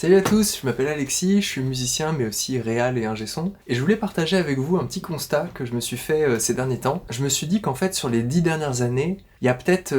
Salut à tous, je m'appelle Alexis, je suis musicien mais aussi réal et ingé son, et je voulais partager avec vous un petit constat que je me suis fait ces derniers temps. Je me suis dit qu'en fait sur les 10 dernières années, il y a peut-être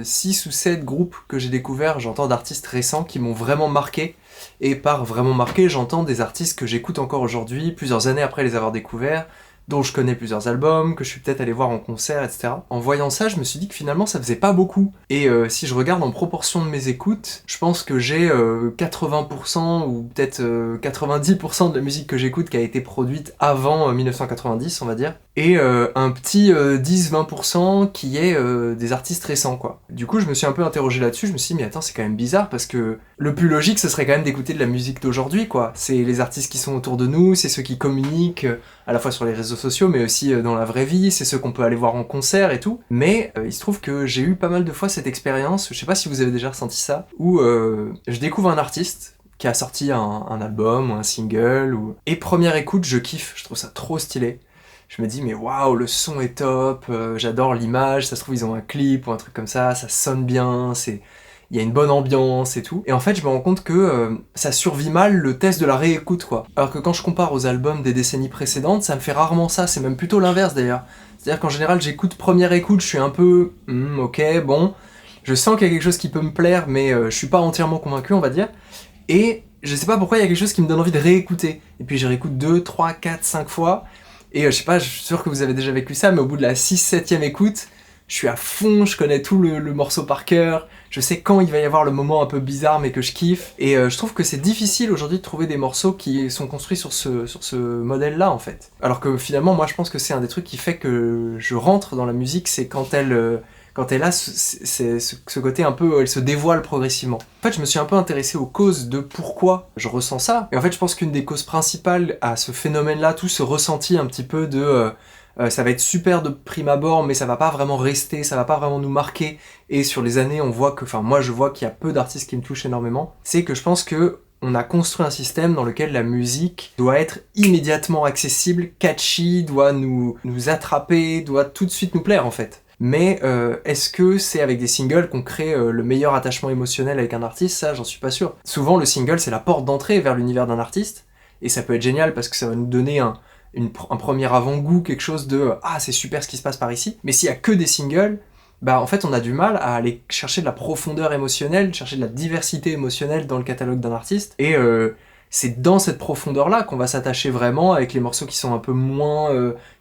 6 ou 7 groupes que j'ai découverts, j'entends d'artistes récents qui m'ont vraiment marqué, et par vraiment marqué, j'entends des artistes que j'écoute encore aujourd'hui, plusieurs années après les avoir découverts, dont je connais plusieurs albums, que je suis peut-être allé voir en concert, etc. En voyant ça, je me suis dit que finalement ça faisait pas beaucoup. Et si je regarde en proportion de mes écoutes, je pense que j'ai 80% ou peut-être 90% de la musique que j'écoute qui a été produite avant 1990, on va dire. Et un petit 10-20% qui est des artistes récents, quoi. Du coup, je me suis un peu interrogé là-dessus, je me suis dit, mais attends, c'est quand même bizarre, parce que le plus logique, ce serait quand même d'écouter de la musique d'aujourd'hui, quoi. C'est les artistes qui sont autour de nous, c'est ceux qui communiquent, à la fois sur les réseaux sociaux, mais aussi dans la vraie vie, c'est ceux qu'on peut aller voir en concert et tout. Mais il se trouve que j'ai eu pas mal de fois cette expérience, je sais pas si vous avez déjà ressenti ça, où je découvre un artiste qui a sorti un album ou un single, et première écoute, je kiffe, je trouve ça trop stylé. Je me dis mais waouh, le son est top, j'adore l'image, ça se trouve ils ont un clip ou un truc comme ça sonne bien, il y a une bonne ambiance et tout. Et en fait, je me rends compte que ça survit mal le test de la réécoute, quoi. Alors que quand je compare aux albums des décennies précédentes, ça me fait rarement ça, c'est même plutôt l'inverse d'ailleurs. C'est-à-dire qu'en général, j'écoute première écoute, je suis un peu ok, bon, je sens qu'il y a quelque chose qui peut me plaire, mais je suis pas entièrement convaincu, on va dire. Et je sais pas pourquoi, il y a quelque chose qui me donne envie de réécouter. Et puis je réécoute 2, 3, 4, 5 fois. Et je sais pas, je suis sûr que vous avez déjà vécu ça, mais au bout de la 6-7ème écoute, je suis à fond, je connais tout le morceau par cœur, je sais quand il va y avoir le moment un peu bizarre mais que je kiffe, et je trouve que c'est difficile aujourd'hui de trouver des morceaux qui sont construits sur ce modèle-là en fait. Alors que finalement, moi je pense que c'est un des trucs qui fait que je rentre dans la musique, c'est quand elle a ce côté un peu, elle se dévoile progressivement. En fait, je me suis un peu intéressé aux causes de pourquoi je ressens ça. Et en fait, je pense qu'une des causes principales à ce phénomène-là, tout ce ressenti un petit peu de ça va être super de prime abord, mais ça va pas vraiment rester, ça va pas vraiment nous marquer. Et sur les années, on voit que, enfin, moi je vois qu'il y a peu d'artistes qui me touchent énormément. C'est que je pense que on a construit un système dans lequel la musique doit être immédiatement accessible, catchy, doit nous attraper, doit tout de suite nous plaire en fait. Mais est-ce que c'est avec des singles qu'on crée le meilleur attachement émotionnel avec un artiste? Ça, j'en suis pas sûr. Souvent, le single, c'est la porte d'entrée vers l'univers d'un artiste, et ça peut être génial parce que ça va nous donner un premier avant-goût, quelque chose de « Ah, c'est super ce qui se passe par ici ». Mais s'il y a que des singles, bah en fait, on a du mal à aller chercher de la profondeur émotionnelle, chercher de la diversité émotionnelle dans le catalogue d'un artiste, et c'est dans cette profondeur-là qu'on va s'attacher vraiment avec les morceaux qui sont un peu moins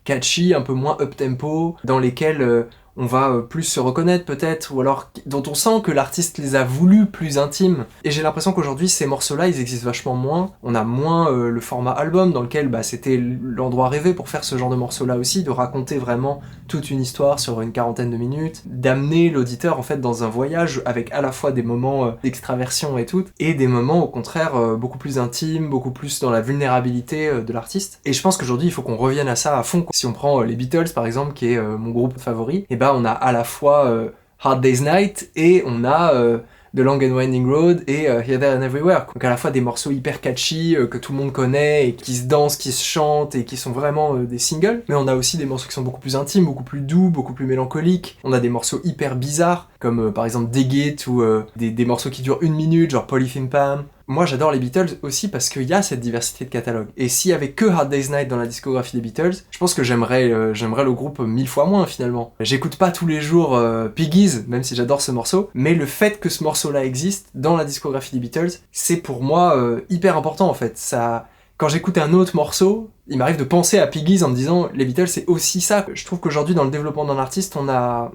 catchy, un peu moins up-tempo, dans lesquels on va plus se reconnaître peut-être, ou alors dont on sent que l'artiste les a voulus plus intimes. Et j'ai l'impression qu'aujourd'hui, ces morceaux-là, ils existent vachement moins. On a moins le format album, dans lequel c'était l'endroit rêvé pour faire ce genre de morceaux-là aussi, de raconter vraiment toute une histoire sur une quarantaine de minutes, d'amener l'auditeur en fait dans un voyage avec à la fois des moments d'extraversion et tout, et des moments au contraire beaucoup plus intimes, beaucoup plus dans la vulnérabilité de l'artiste. Et je pense qu'aujourd'hui, il faut qu'on revienne à ça à fond. Si on prend les Beatles par exemple, qui est mon groupe favori, et on a à la fois Hard Day's Night et on a The Long and Winding Road et Here, There and Everywhere. Donc à la fois des morceaux hyper catchy que tout le monde connaît et qui se dansent, qui se chantent et qui sont vraiment des singles. Mais on a aussi des morceaux qui sont beaucoup plus intimes, beaucoup plus doux, beaucoup plus mélancoliques. On a des morceaux hyper bizarres comme par exemple Dig It ou des morceaux qui durent 1 minute, genre Polythene Palm. Moi j'adore les Beatles aussi parce qu'il y a cette diversité de catalogue. Et s'il y avait que Hard Day's Night dans la discographie des Beatles, je pense que j'aimerais le groupe 1000 fois moins finalement. J'écoute pas tous les jours Piggies, même si j'adore ce morceau, mais le fait que ce morceau-là existe dans la discographie des Beatles, c'est pour moi hyper important en fait. Quand j'écoute un autre morceau, il m'arrive de penser à Piggies en me disant les Beatles c'est aussi ça. Je trouve qu'aujourd'hui dans le développement d'un artiste, on a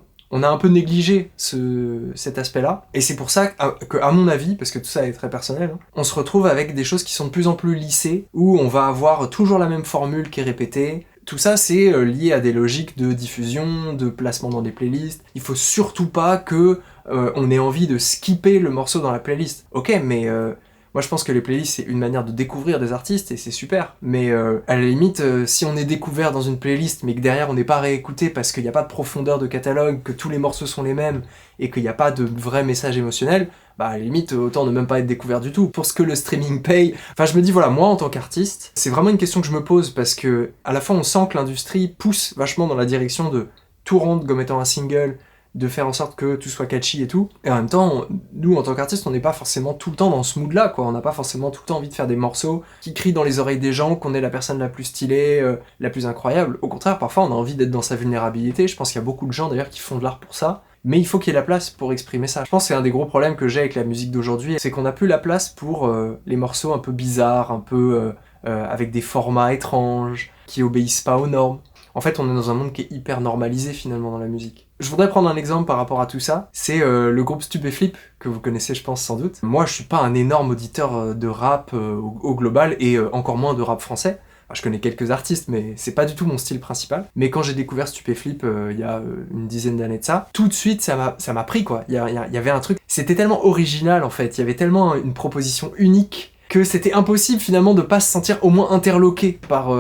un peu négligé cet aspect-là, et c'est pour ça que, à mon avis, parce que tout ça est très personnel, on se retrouve avec des choses qui sont de plus en plus lissées, où on va avoir toujours la même formule qui est répétée. Tout ça, c'est lié à des logiques de diffusion, de placement dans des playlists. Il faut surtout pas que on ait envie de skipper le morceau dans la playlist. Ok, mais moi je pense que les playlists c'est une manière de découvrir des artistes et c'est super, mais à la limite si on est découvert dans une playlist mais que derrière on n'est pas réécouté parce qu'il n'y a pas de profondeur de catalogue, que tous les morceaux sont les mêmes et qu'il n'y a pas de vrai message émotionnel, bah à la limite autant ne même pas être découvert du tout. Pour ce que le streaming paye, enfin je me dis voilà, moi en tant qu'artiste, c'est vraiment une question que je me pose parce que à la fois on sent que l'industrie pousse vachement dans la direction de tout rendre comme étant un single, de faire en sorte que tout soit catchy et tout. Et en même temps, nous, en tant qu'artistes, on n'est pas forcément tout le temps dans ce mood-là, quoi. On n'a pas forcément tout le temps envie de faire des morceaux qui crient dans les oreilles des gens, qu'on est la personne la plus stylée, la plus incroyable. Au contraire, parfois, on a envie d'être dans sa vulnérabilité. Je pense qu'il y a beaucoup de gens, d'ailleurs, qui font de l'art pour ça. Mais il faut qu'il y ait la place pour exprimer ça. Je pense que c'est un des gros problèmes que j'ai avec la musique d'aujourd'hui, c'est qu'on n'a plus la place pour les morceaux un peu bizarres, un peu avec des formats étranges, qui obéissent pas aux normes. En fait, on est dans un monde qui est hyper normalisé finalement dans la musique. Je voudrais prendre un exemple par rapport à tout ça. C'est le groupe Stupéflip, que vous connaissez je pense sans doute. Moi, je suis pas un énorme auditeur de rap au global, et encore moins de rap français. Enfin, je connais quelques artistes, mais c'est pas du tout mon style principal. Mais quand j'ai découvert Stupéflip il y a une dizaine d'années de ça, tout de suite ça m'a pris quoi. Il y avait un truc, c'était tellement original en fait, il y avait tellement une proposition unique que c'était impossible finalement de pas se sentir au moins interloqué par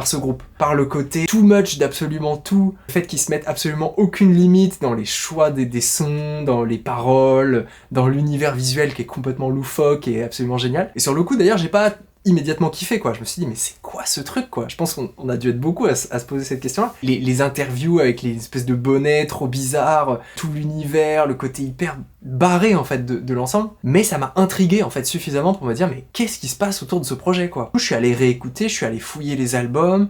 ce groupe. Par le côté too much d'absolument tout, le fait qu'ils se mettent absolument aucune limite dans les choix des sons, dans les paroles, dans l'univers visuel qui est complètement loufoque et absolument génial. Et sur le coup d'ailleurs j'ai pas immédiatement kiffé quoi, je me suis dit mais c'est quoi ce truc quoi. Je pense qu'on a dû être beaucoup à se poser cette question là. Les interviews avec les espèces de bonnets trop bizarres, tout l'univers, le côté hyper barré en fait de l'ensemble, mais ça m'a intrigué en fait suffisamment pour me dire mais qu'est-ce qui se passe autour de ce projet quoi. Je suis allé réécouter, je suis allé fouiller les albums,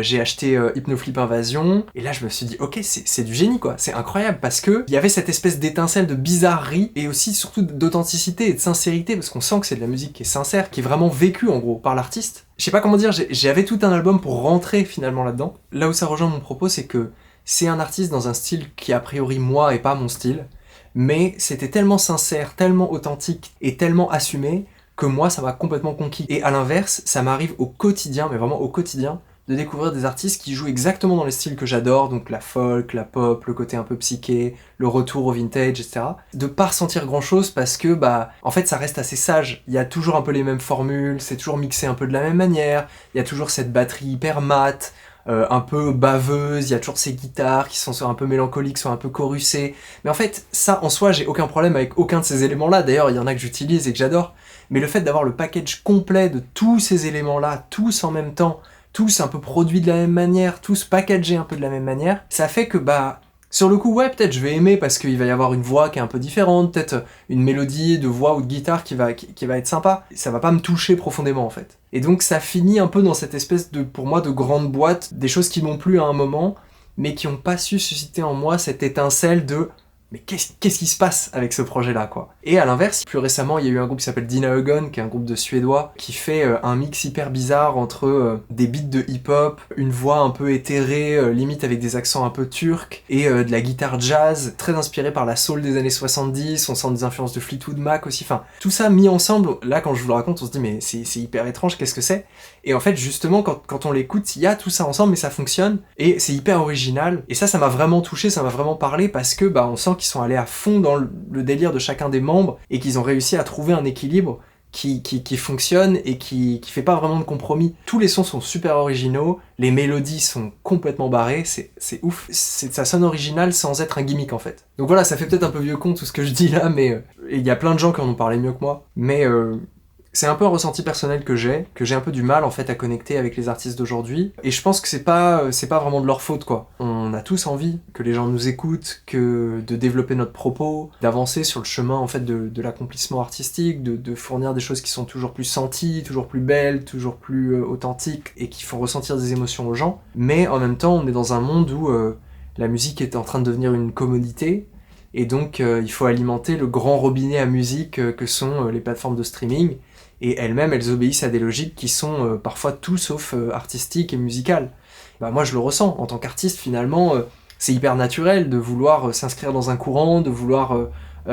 j'ai acheté Hypnoflip Invasion, et là je me suis dit ok c'est du génie quoi, c'est incroyable parce que il y avait cette espèce d'étincelle de bizarrerie et aussi surtout d'authenticité et de sincérité parce qu'on sent que c'est de la musique qui est sincère, qui est vraiment vécue en gros par l'artiste. Je sais pas comment dire, j'avais tout un album pour rentrer finalement là-dedans. Là où ça rejoint mon propos, c'est que c'est un artiste dans un style qui a priori moi est pas mon style, mais c'était tellement sincère, tellement authentique et tellement assumé que moi ça m'a complètement conquis. Et à l'inverse, ça m'arrive au quotidien, mais vraiment au quotidien, de découvrir des artistes qui jouent exactement dans les styles que j'adore, donc la folk, la pop, le côté un peu psyché, le retour au vintage, etc. De pas ressentir grand chose parce que, en fait, ça reste assez sage. Il y a toujours un peu les mêmes formules, c'est toujours mixé un peu de la même manière, il y a toujours cette batterie hyper mate, un peu baveuse, il y a toujours ces guitares qui sont soit un peu mélancoliques, soit un peu chorusées. Mais en fait, ça, en soi, j'ai aucun problème avec aucun de ces éléments-là. D'ailleurs, il y en a que j'utilise et que j'adore. Mais le fait d'avoir le package complet de tous ces éléments-là, tous en même temps, tous un peu produits de la même manière, tous packagés un peu de la même manière, ça fait que sur le coup ouais peut-être je vais aimer parce qu'il va y avoir une voix qui est un peu différente, peut-être une mélodie de voix ou de guitare qui va être sympa, ça va pas me toucher profondément en fait. Et donc ça finit un peu dans cette espèce de, pour moi, de grande boîte, des choses qui m'ont plu à un moment, mais qui ont pas su susciter en moi cette étincelle de mais qu'est-ce qui se passe avec ce projet-là, quoi. Et à l'inverse, plus récemment, il y a eu un groupe qui s'appelle Dina Ögon, qui est un groupe de Suédois, qui fait un mix hyper bizarre entre des beats de hip-hop, une voix un peu éthérée, limite avec des accents un peu turcs, et de la guitare jazz, très inspirée par la soul des années 70, on sent des influences de Fleetwood Mac aussi, enfin, tout ça mis ensemble, là, quand je vous le raconte, on se dit, mais c'est hyper étrange, qu'est-ce que c'est? Et en fait, justement, quand on l'écoute, il y a tout ça ensemble, mais ça fonctionne, et c'est hyper original, et ça m'a vraiment touché, ça m'a vraiment parlé, parce que, on sent qu'ils sont allés à fond dans le délire de chacun des membres et qu'ils ont réussi à trouver un équilibre qui fonctionne et qui fait pas vraiment de compromis. Tous les sons sont super originaux, les mélodies sont complètement barrées, c'est ouf. Ça sonne original sans être un gimmick en fait. Donc voilà, ça fait peut-être un peu vieux con tout ce que je dis là, mais il y a plein de gens qui en ont parlé mieux que moi, mais c'est un peu un ressenti personnel que j'ai un peu du mal en fait à connecter avec les artistes d'aujourd'hui, et je pense que c'est pas vraiment de leur faute quoi. On a tous envie que les gens nous écoutent, que de développer notre propos, d'avancer sur le chemin en fait de l'accomplissement artistique, de fournir des choses qui sont toujours plus senties, toujours plus belles, toujours plus authentiques, et qui font ressentir des émotions aux gens, mais en même temps on est dans un monde où la musique est en train de devenir une commodité, et donc il faut alimenter le grand robinet à musique que sont les plateformes de streaming, et elles-mêmes, elles obéissent à des logiques qui sont parfois tout sauf artistiques et musicales. Moi je le ressens, en tant qu'artiste finalement, c'est hyper naturel de vouloir s'inscrire dans un courant, de vouloir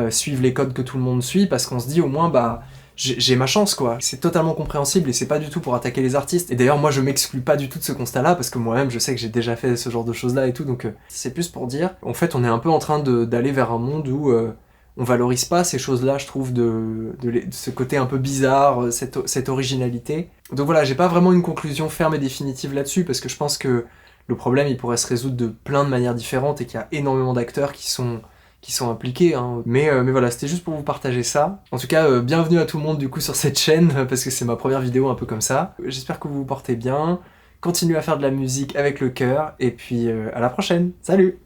suivre les codes que tout le monde suit, parce qu'on se dit au moins j'ai ma chance quoi. C'est totalement compréhensible et c'est pas du tout pour attaquer les artistes. Et d'ailleurs moi je m'exclus pas du tout de ce constat-là, parce que moi-même je sais que j'ai déjà fait ce genre de choses-là et tout, donc c'est plus pour dire, en fait on est un peu en train d'aller vers un monde où on valorise pas ces choses-là, je trouve, de ce côté un peu bizarre, cette originalité. Donc voilà, j'ai pas vraiment une conclusion ferme et définitive là-dessus, parce que je pense que le problème, il pourrait se résoudre de plein de manières différentes, et qu'il y a énormément d'acteurs qui sont impliqués, hein. Mais voilà, c'était juste pour vous partager ça. En tout cas, bienvenue à tout le monde du coup sur cette chaîne, parce que c'est ma première vidéo un peu comme ça. J'espère que vous vous portez bien, continuez à faire de la musique avec le cœur, et puis à la prochaine, salut!